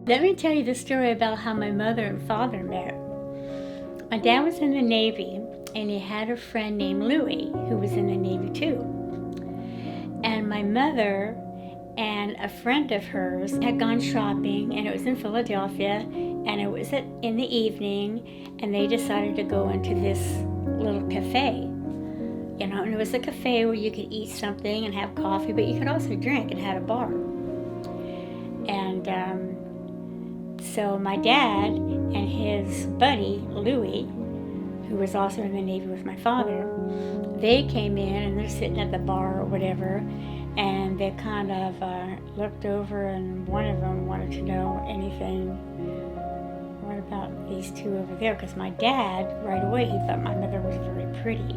Let me tell you the story about how my mother and father met. My dad was in the Navy, and he had a friend named Louie who was in the Navy too. And my mother and a friend of hers had gone shopping, and it was in Philadelphia, and it was in the evening, and they decided to go into this little cafe. And it was a cafe where you could eat something and have coffee, but you could also drink. It had a bar. And so my dad and his buddy, Louie, who was also in the Navy with my father, they came in and they're sitting at the bar or whatever, and they kind of looked over, and one of them wanted to know anything, what about these two over there? Because my dad, right away, he thought my mother was very pretty.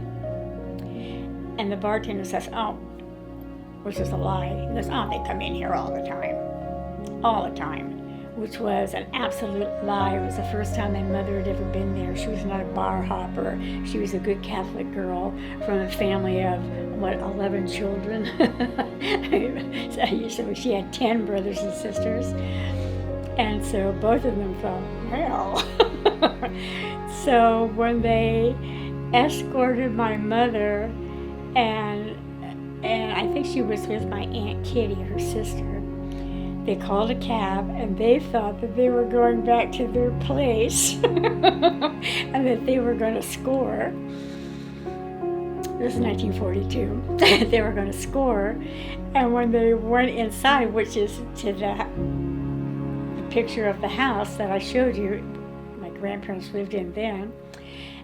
And the bartender says, oh, which is a lie. He goes, oh, they come in here all the time, which was an absolute lie. It was the first time my mother had ever been there. She was not a bar hopper. She was a good Catholic girl from a family of, 11 children. So she had 10 brothers and sisters. And so both of them thought, well. So when they escorted my mother, and I think she was with my Aunt Kitty, her sister, they called a cab, and they thought that they were going back to their place and that they were going to score. This is 1942. They were going to score. And when they went inside, which is to the picture of the house that I showed you, my grandparents lived in then,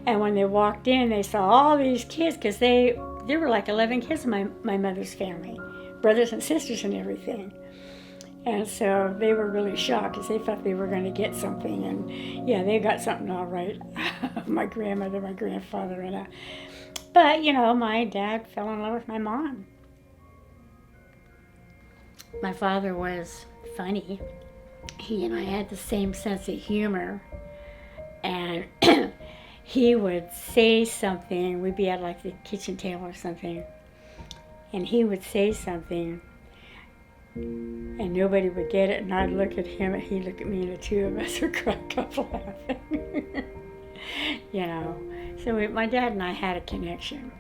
and when they walked in, they saw all these kids, because there were like 11 kids in my mother's family, brothers and sisters and everything. And so they were really shocked, because they thought they were going to get something. And yeah, they got something all right. My grandmother, my grandfather, and but my dad fell in love with my mom. My father was funny. He and I had the same sense of humor. And he would say something. We'd be at like the kitchen table or something, and he would say something, and nobody would get it, and I'd look at him, and he'd look at me, and the two of us would crack up laughing. So my dad and I had a connection.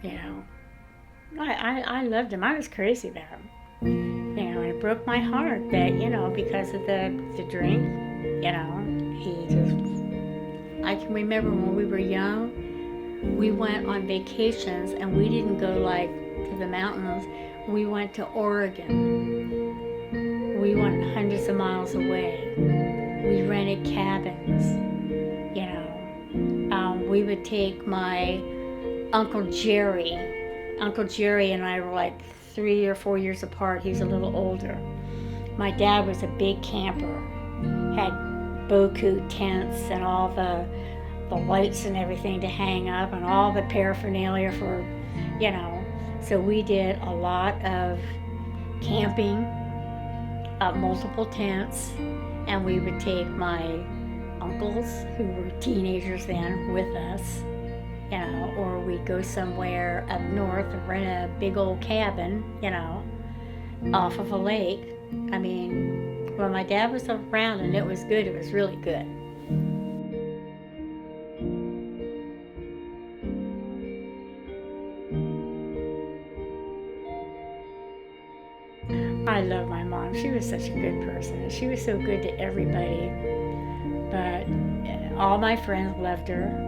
I loved him. I was crazy about him. And it broke my heart that, because of the drink, he just... I can remember when we were young, we went on vacations, and we didn't go like to the mountains. We went to Oregon. We went hundreds of miles away. We rented cabins. We would take my Uncle Jerry. Uncle Jerry and I were like 3 or 4 years apart. He was a little older. My dad was a big camper, had Boku tents and all the lights and everything to hang up, and all the paraphernalia for, So we did a lot of camping, multiple tents, and we would take my uncles, who were teenagers then, with us, or we'd go somewhere up north and rent a big old cabin, off of a lake. I mean, when my dad was around and it was good, it was really good. I love my mom. She was such a good person. She was so good to everybody. But all my friends loved her.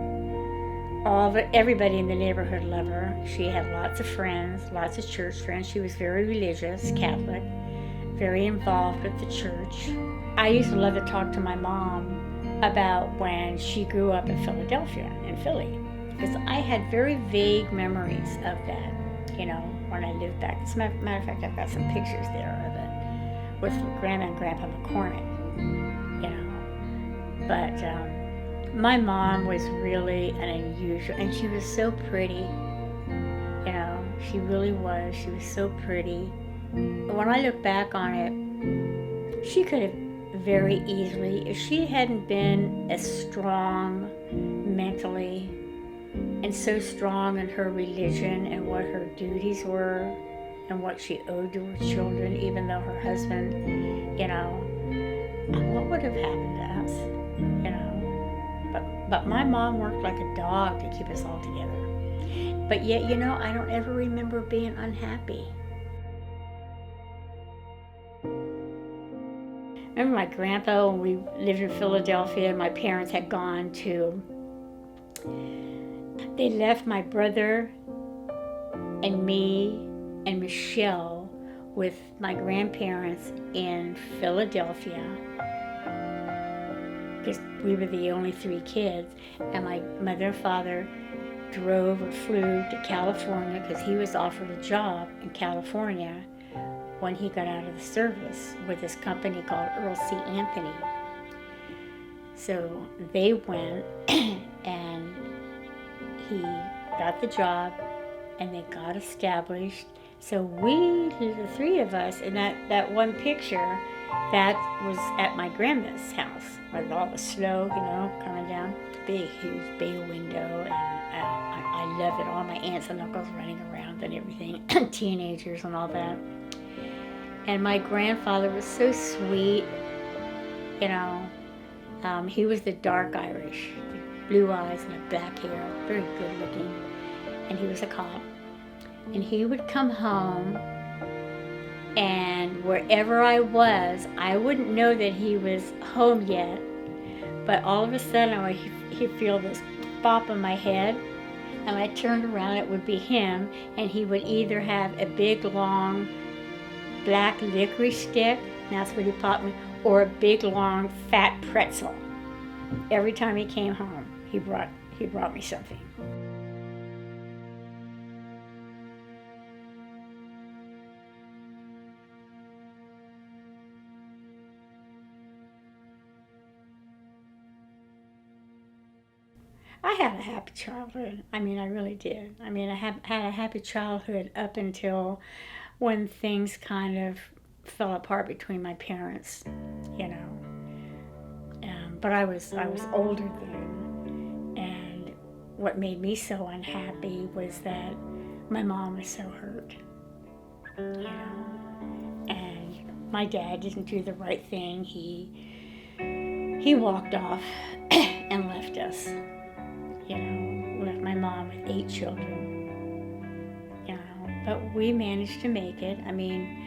Everybody in the neighborhood loved her. She had lots of friends, lots of church friends. She was very religious, Catholic, very involved with the church. I used to love to talk to my mom about when she grew up in Philadelphia, in Philly, because I had very vague memories of that, when I lived back. As a matter of fact, I've got some pictures there of it with Grandma and Grandpa McCormick, But my mom was really an unusual, and she was so pretty, she really was. She was so pretty. When I look back on it, she could have very easily, if she hadn't been as strong mentally and so strong in her religion and what her duties were and what she owed to her children, even though her husband, what would have happened to us, you know? But my mom worked like a dog to keep us all together. But yet, you know, I don't ever remember being unhappy. Remember my grandpa, when we lived in Philadelphia, my parents had gone to, they left my brother and me and Michelle with my grandparents in Philadelphia, because we were the only 3 kids, and my mother and father drove or flew to California because he was offered a job in California when he got out of the service with this company called Earl C. Anthony. So they went and he got the job and they got established. So we, the 3 of us, in that one picture, that was at my grandma's house with all the snow, you know, coming down. Big, huge bay window, and I love it. All my aunts and uncles running around and everything, teenagers and all that. And my grandfather was so sweet, you know. He was the dark Irish, blue eyes and a black hair, very good looking. And he was a cop. And he would come home, and wherever I was, I wouldn't know that he was home yet, but all of a sudden he'd feel this bop in my head, and I turned around, it would be him, and he would either have a big long black licorice stick, and that's what he popped me, or a big long fat pretzel. Every time he came home, he brought me something. I had a happy childhood. I mean, I really did. I mean, I had a happy childhood up until when things kind of fell apart between my parents, you know. But I was older then, and what made me so unhappy was that my mom was so hurt, you know. And my dad didn't do the right thing. He walked off and left us. You know, left my mom with 8 children, you know, but we managed to make it. I mean,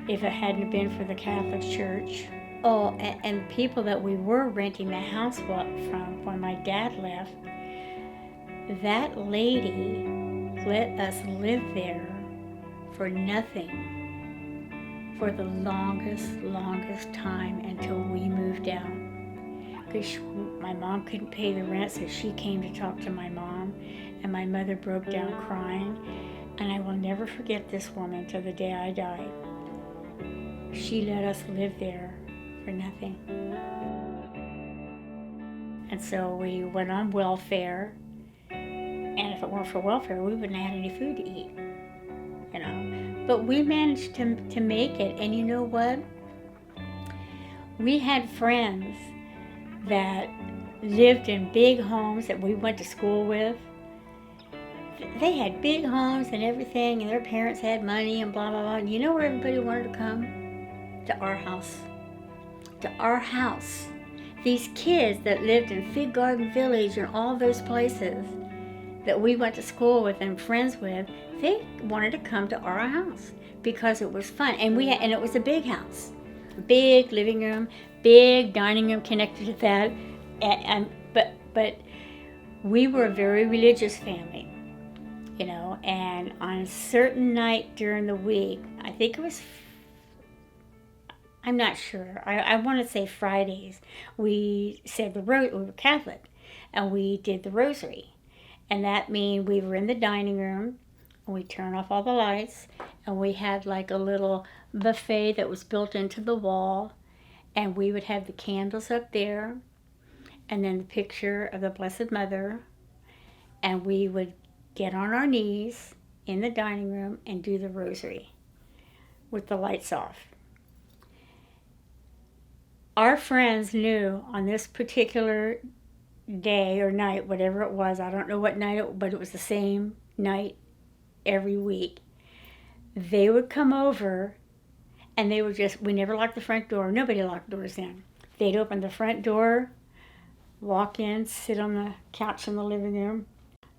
if it hadn't been for the Catholic Church, and people that we were renting the house from when my dad left, that lady let us live there for nothing for the longest time until we moved out. Because my mom couldn't pay the rent, so she came to talk to my mom, and my mother broke down crying, and I will never forget this woman till the day I die. She let us live there for nothing. And so we went on welfare, and if it weren't for welfare, we wouldn't have had any food to eat, you know. But we managed to make it, and you know what? We had friends that lived in big homes that we went to school with. They had big homes and everything, and their parents had money and blah, blah, blah. And you know where everybody wanted to come? To our house. To our house. These kids that lived in Fig Garden Village and all those places that we went to school with and friends with, they wanted to come to our house because it was fun. And it was a big house. Big living room, big dining room connected to that, but we were a very religious family, you know. And on a certain night during the week, I think it was, I'm not sure, I want to say Fridays, we said we were Catholic, and we did the rosary, and that means we were in the dining room, and we turned off all the lights, and we had like a little buffet that was built into the wall, and we would have the candles up there, and then the picture of the Blessed Mother, and we would get on our knees in the dining room and do the rosary with the lights off. Our friends knew on this particular day or night, whatever it was, I don't know what night, but it was the same night every week. They would come over, and they would we never locked the front door. Nobody locked doors then. They'd open the front door, walk in, sit on the couch in the living room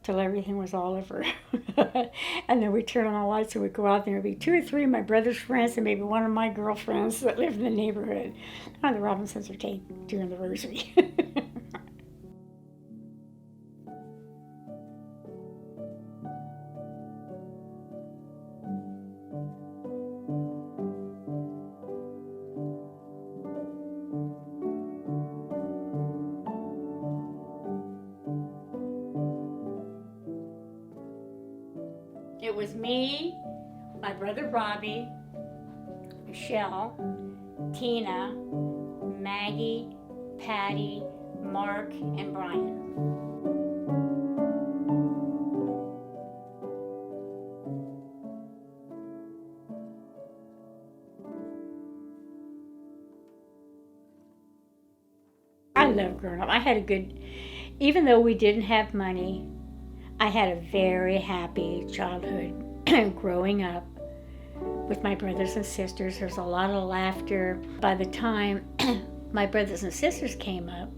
till everything was all over. And then we'd turn on the lights and we'd go out there. There'd be 2 or 3 of my brother's friends and maybe one of my girlfriends that lived in the neighborhood. And the Robinsons were doing the rosary. It was me, my brother Robbie, Michelle, Tina, Maggie, Patty, Mark, and Brian. I love growing up. I had a good, even though we didn't have money, I had a very happy childhood growing up with my brothers and sisters. There's a lot of laughter. By the time my brothers and sisters came up,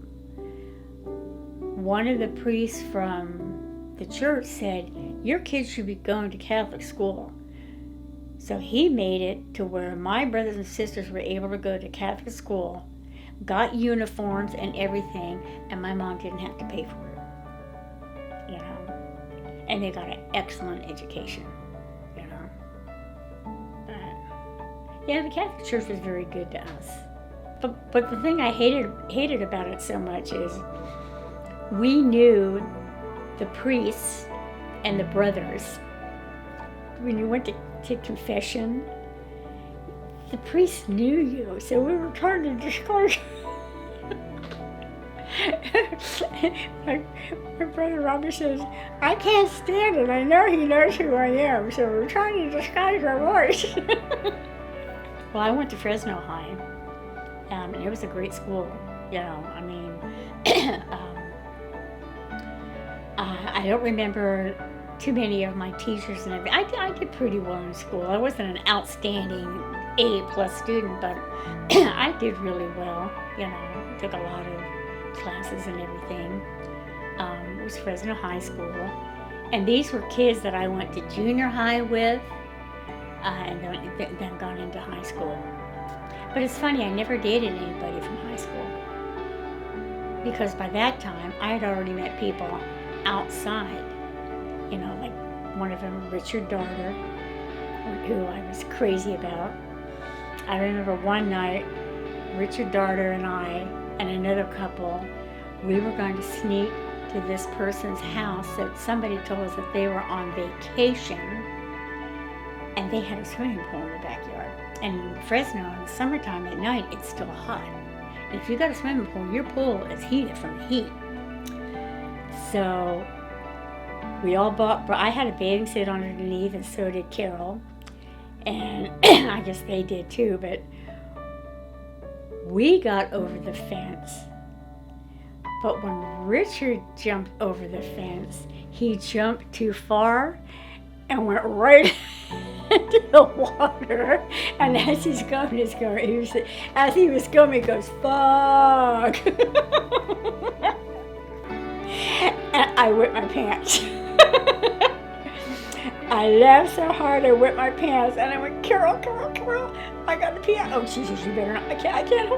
one of the priests from the church said, your kids should be going to Catholic school. So he made it to where my brothers and sisters were able to go to Catholic school, got uniforms and everything, and my mom didn't have to pay for it, you know. And they got an excellent education, you know. But, yeah, the Catholic Church was very good to us. But the thing I hated about it so much is we knew the priests and the brothers. When you went to confession, the priest knew you, so we were trying to discourage. My brother Robbie says, I can't stand it. I know he knows who I am, so we're trying to disguise our voice. Well, I went to Fresno High, and it was a great school. You know, I mean, I don't remember too many of my teachers and everything. I did pretty well in school. I wasn't an outstanding A+ student, but I did really well. You know, took a lot of classes and everything. It was Fresno High School, and these were kids that I went to junior high with, and then gone into high school. But it's funny, I never dated anybody from high school, because by that time I had already met people outside. You know, like one of them, Richard Darter, who I was crazy about. I remember one night, Richard Darter and I and another couple, we were going to sneak to this person's house that somebody told us that they were on vacation, and they had a swimming pool in the backyard. And in Fresno, in the summertime at night, it's still hot. And if you got a swimming pool, your pool is heated from the heat. So we all bought, I had a bathing suit underneath, and so did Carol. And I guess they did too, but we got over the fence. But when Richard jumped over the fence, he jumped too far and went right into the water. And as he was going, he goes, fuck. And I wet my pants. I laughed so hard I wet my pants, and I went, Carol, I got to pee. Oh, Jesus, you better not. I can't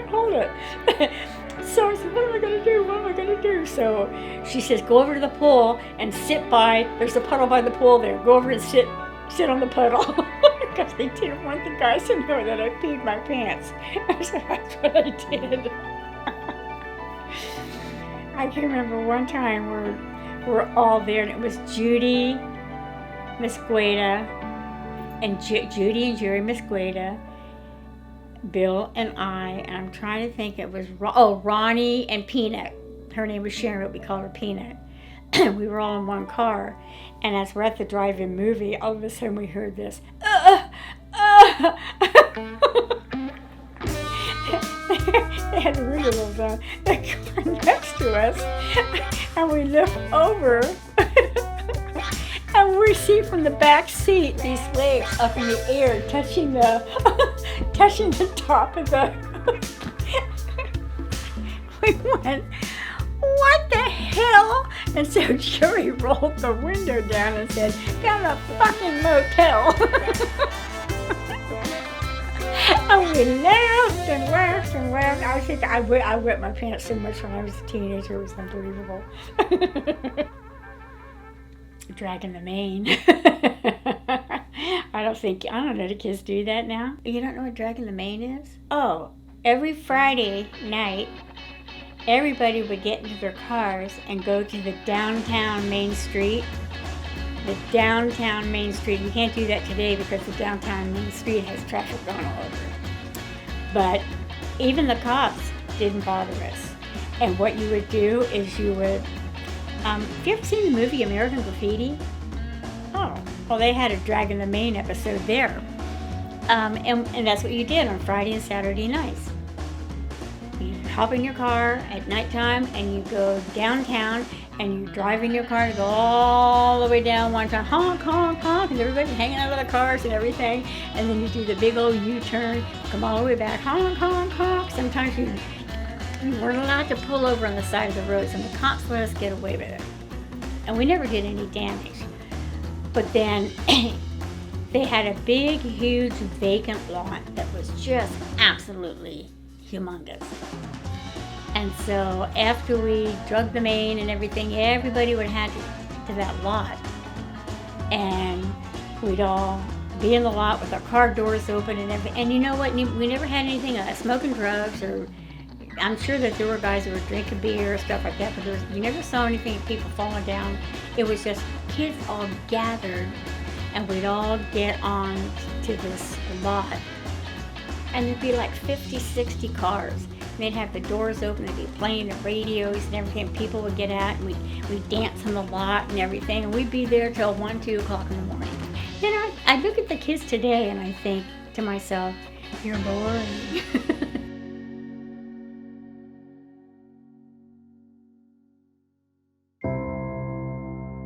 hold it. So I said, what am I going to do? So she says, go over to the pool and sit by, there's a puddle by the pool there. Go over and sit on the puddle. Because they didn't want the guys to know that I peed my pants. So that's what I did. I can remember one time we're all there, and it was Judy Misqueda, and Judy and Jerry Misqueda, Bill and I'm trying to think, it was Ronnie and Peanut. Her name was Sharon, but we called her Peanut. We were all in one car, and as we're at the drive-in movie, all of a sudden we heard this. They had the radio down. The car next to us, and we look over, and we see from the back seat these legs up in the air, touching the top of the We went, what the hell? And so Jerry rolled the window down and said, got a fucking motel. And we laughed and laughed and laughed. I think I wet my pants so much when I was a teenager. It was unbelievable. Dragging the mane. I don't know, do kids do that now? You don't know what dragging the mane is? Oh, every Friday night, everybody would get into their cars and go to the downtown Main Street. The downtown Main Street. You can't do that today because the downtown Main Street has traffic going all over it. But even the cops didn't bother us. And what you would do is you would, have you ever seen the movie American Graffiti? Oh, well, they had a Dragging the Mane episode there. And that's what you did on Friday and Saturday nights. You hop in your car at nighttime and you go downtown and you drive in your car to go all the way down one time, honk, honk, honk, and everybody's hanging out of the cars and everything. And then you do the big old U-turn, come all the way back, honk, honk, honk. Sometimes you weren't allowed to pull over on the side of the roads, and the cops let us get away with it. And we never did any damage. But then they had a big, huge vacant lot that was just absolutely humongous. And so after we drug the mane and everything, everybody would head to that lot. And we'd all be in the lot with our car doors open and everything. And you know what? We never had anything smoking drugs, or I'm sure that there were guys who were drinking beer or stuff like that, but you never saw anything of people falling down. It was just kids all gathered, and we'd all get on to this lot. And there'd be like 50, 60 cars. They'd have the doors open, they'd be playing the radios and everything. People would get out, and we'd dance on the lot and everything, and we'd be there till 1, 2 o'clock in the morning. Then I look at the kids today and I think to myself, you're boring.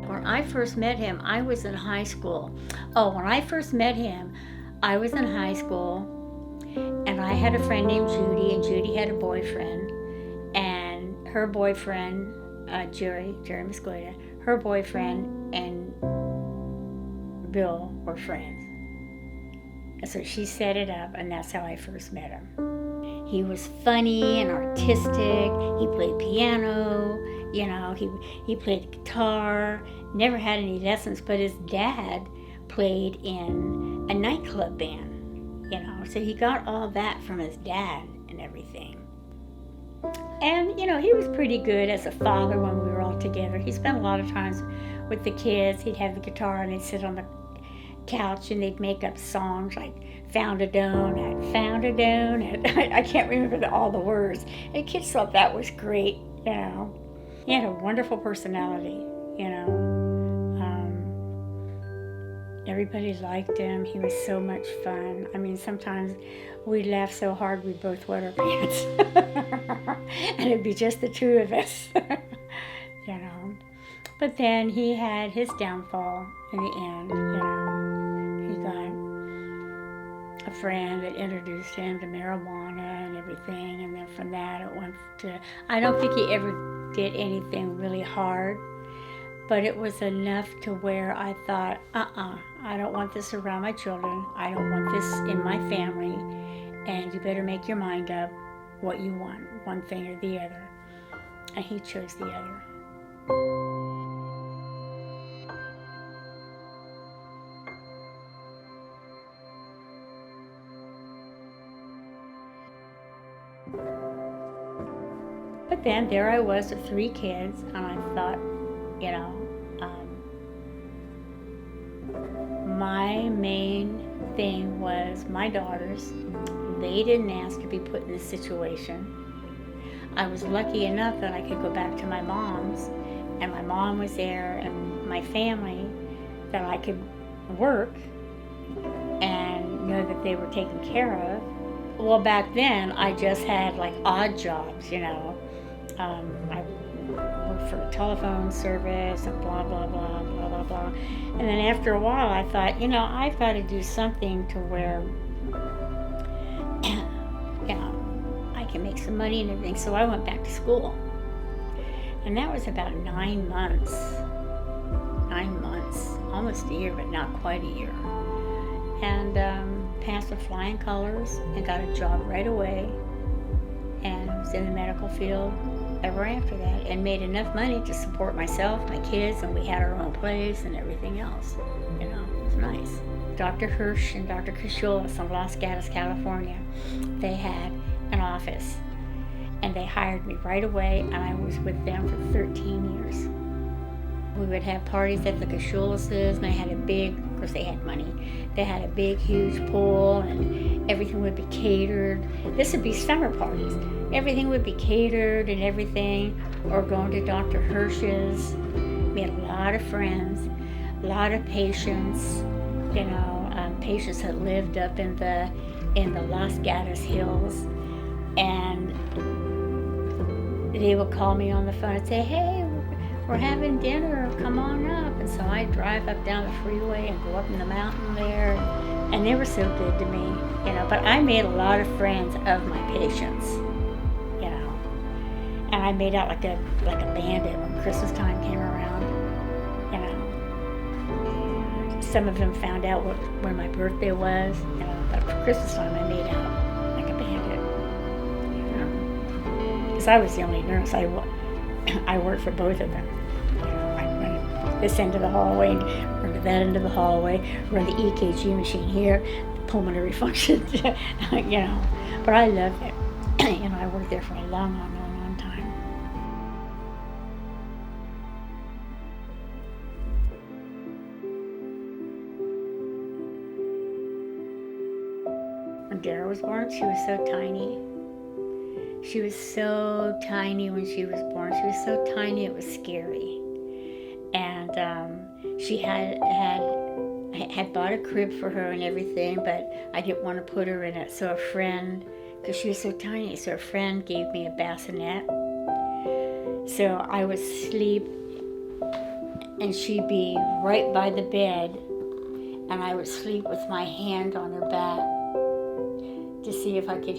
When I first met him, I was in high school. When I first met him, I was in high school. And I had a friend named Judy, and Judy had a boyfriend, and her boyfriend, Jerry Muscoda, her boyfriend and Bill were friends. And so she set it up, and that's how I first met him. He was funny and artistic. He played piano, he played guitar, never had any lessons, but his dad played in a nightclub band. So he got all that from his dad and everything. And, he was pretty good as a father when we were all together. He spent a lot of times with the kids. He'd have the guitar and they'd sit on the couch and they'd make up songs like found a donut. I can't remember all the words. And the kids thought that was great, He had a wonderful personality, Everybody liked him. He was so much fun. I mean, sometimes we'd laugh so hard we'd both wet our pants. And it'd be just the two of us, But then he had his downfall in the end, He got a friend that introduced him to marijuana and everything. And then from that it went to, I don't think he ever did anything really hard. But it was enough to where I thought, I don't want this around my children. I don't want this in my family. And you better make your mind up what you want, one thing or the other. And he chose the other. But then there I was with 3 kids, and I thought, my main thing was my daughters. They didn't ask to be put in this situation. I was lucky enough that I could go back to my mom's, and my mom was there, and my family, that I could work and know that they were taken care of. Well, back then, I just had like odd jobs, I worked for a telephone service and blah, blah, blah, blah, blah, blah. And then after a while, I thought, I've got to do something to where, can make some money and everything. So I went back to school. And that was about 9 months. 9 months, almost a year, but not quite a year. And passed with flying colors and got a job right away. And I was in the medical field ever after that, and made enough money to support myself, my kids, and we had our own place and everything else. You know, it was nice. Dr. Hirsch and Dr. Kashulis in Los Gatos, California, they had an office, and they hired me right away, and I was with them for 13 years. We would have parties at the Kashulises, and they had a big, of course they had money, they had a big, huge pool, and everything would be catered. This would be summer parties. Everything would be catered and everything, or going to Dr. Hirsch's. We had a lot of friends, a lot of patients, you know, patients that lived up in the Los Gatos Hills, and they would call me on the phone and say, hey, we're having dinner, come on up. And so I'd drive up down the freeway and go up in the mountain there, and they were so good to me, you know. But I made a lot of friends of my patients, you know, and I made out like a bandit when Christmas time came around, you know. Some of them found out when my birthday was, you know, but for Christmas time I made out like a bandit, you know, because I was the only nurse. I worked for both of them. You know, I run this end of the hallway, run to that end of the hallway, run the EKG machine here, the pulmonary function, you know. But I loved it. You know, I worked there for a long time. When Dara was born, she was so tiny. She was so tiny when she was born. She was so tiny it was scary. And she had bought a crib for her and everything, but I didn't want to put her in it. So a friend, because she was so tiny, so a friend gave me a bassinet. So I would sleep and she'd be right by the bed, and I would sleep with my hand on her back to see if I could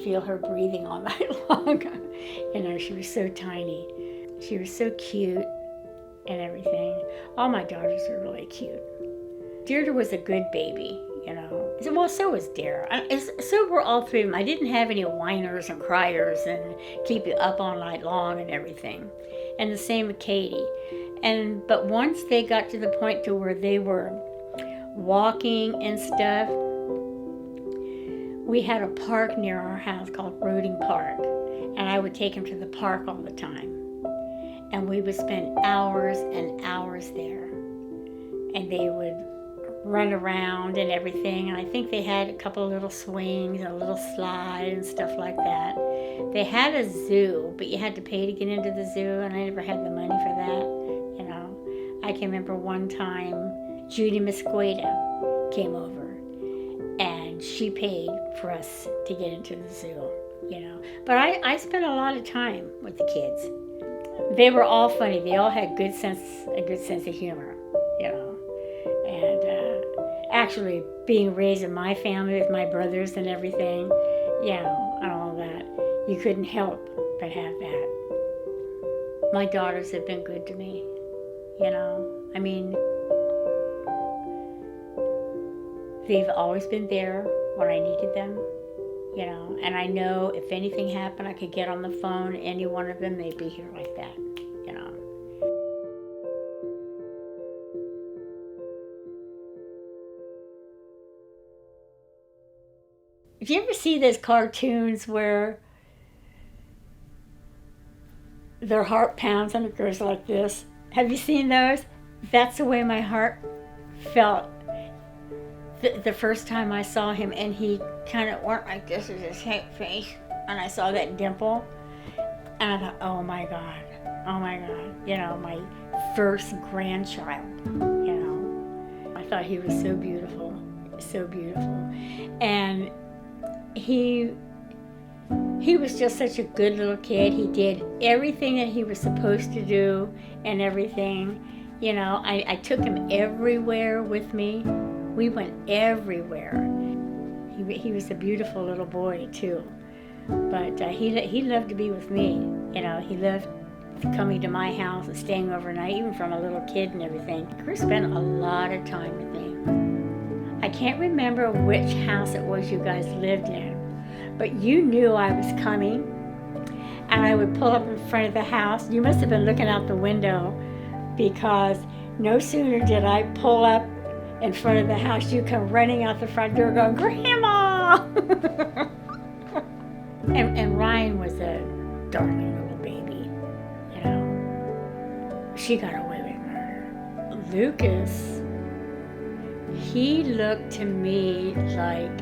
feel her breathing all night long. You know, she was so tiny. She was so cute and everything. All my daughters were really cute. Deirdre was a good baby, you know. Well, so was Dara. So were all three of them. I didn't have any whiners and criers and keep you up all night long and everything. And the same with Katie. But once they got to the point to where they were walking and stuff, we had a park near our house called Roding Park, and I would take them to the park all the time. And we would spend hours and hours there. And they would run around and everything, and I think they had a couple of little swings and a little slide and stuff like that. They had a zoo, but you had to pay to get into the zoo, and I never had the money for that, you know. I can remember one time Judy Mosqueda came over, and she paid for us to get into the zoo, you know. But I spent a lot of time with the kids. They were all funny. They all had a good sense of humor, you know. And actually being raised in my family with my brothers and everything, you know, and all that, you couldn't help but have that. My daughters have been good to me, you know. I mean, they've always been there when I needed them, you know, and I know if anything happened, I could get on the phone, any one of them, they'd be here like that, you know. If you ever see those cartoons where their heart pounds and it goes like this, have you seen those? That's the way my heart felt the first time I saw him, and he kind of went like this with his face, and I saw that dimple, and I thought, oh my God, you know, my first grandchild, you know. I thought he was so beautiful, and he was just such a good little kid. He did everything that he was supposed to do and everything, you know. I took him everywhere with me. We went everywhere. He was a beautiful little boy too. But he loved to be with me. You know, he loved coming to my house and staying overnight, even from a little kid and everything. Chris spent a lot of time with me. I can't remember which house it was you guys lived in, but you knew I was coming, and I would pull up in front of the house. You must have been looking out the window, because no sooner did I pull up in front of the house, you come running out the front door going, "Grandma!" and Ryan was a darling little baby, you know. She got away with murder. Lucas, he looked to me like,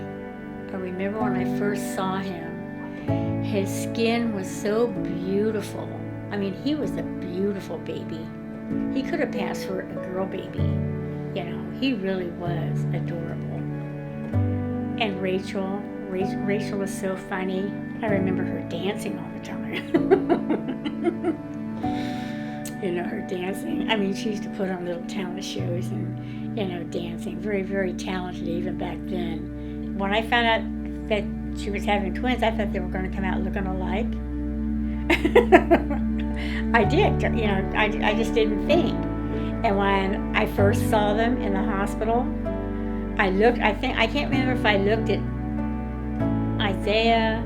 I remember when I first saw him, his skin was so beautiful. I mean, he was a beautiful baby. He could have passed for a girl baby. You know, he really was adorable. And Rachel was so funny. I remember her dancing all the time. You know, her dancing. I mean, she used to put on little talent shows and, you know, dancing. Very, very talented even back then. When I found out that she was having twins, I thought they were going to come out looking alike. I did, you know, I just didn't think. And when I first saw them in the hospital, I can't remember if I looked at Isaiah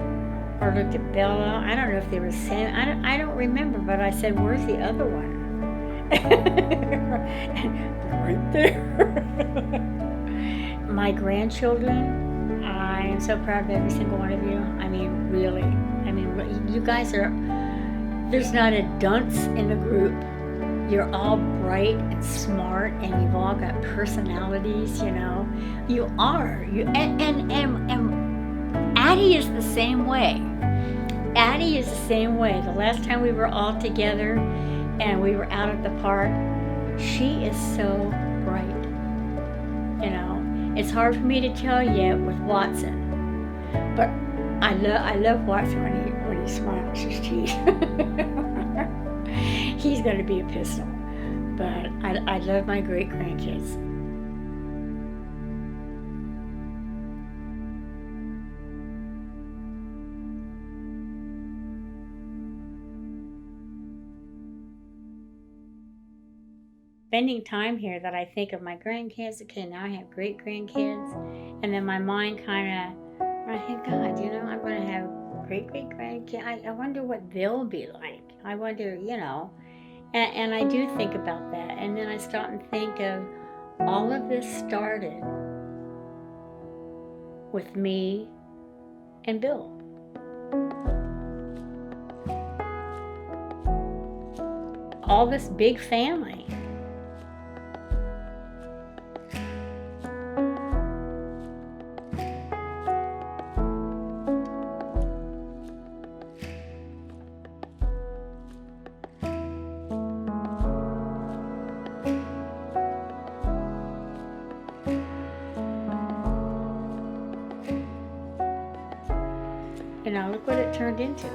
or looked at Bella. I don't know if they were same. I don't remember, but I said, "Where's the other one?" Right there. My grandchildren, I am so proud of every single one of you. I mean, really. I mean, you guys are, there's not a dunce in the group. You're all bright and smart, and you've all got personalities, you know. You are. And Addie is the same way. Addie is the same way. The last time we were all together and we were out at the park, she is so bright. You know, it's hard for me to tell yet with Watson, but I love Watson when he smiles his teeth. He's going to be a pistol, but I love my great grandkids. Spending time here, that I think of my grandkids. Okay, now I have great grandkids, and then my mind kind of, I think, God, you know, I'm going to have great grandkids. I wonder what they'll be like. I wonder, you know. And I do think about that. And then I stop and think of all of this started with me and Bill. All this big family. You know, look what it turned into.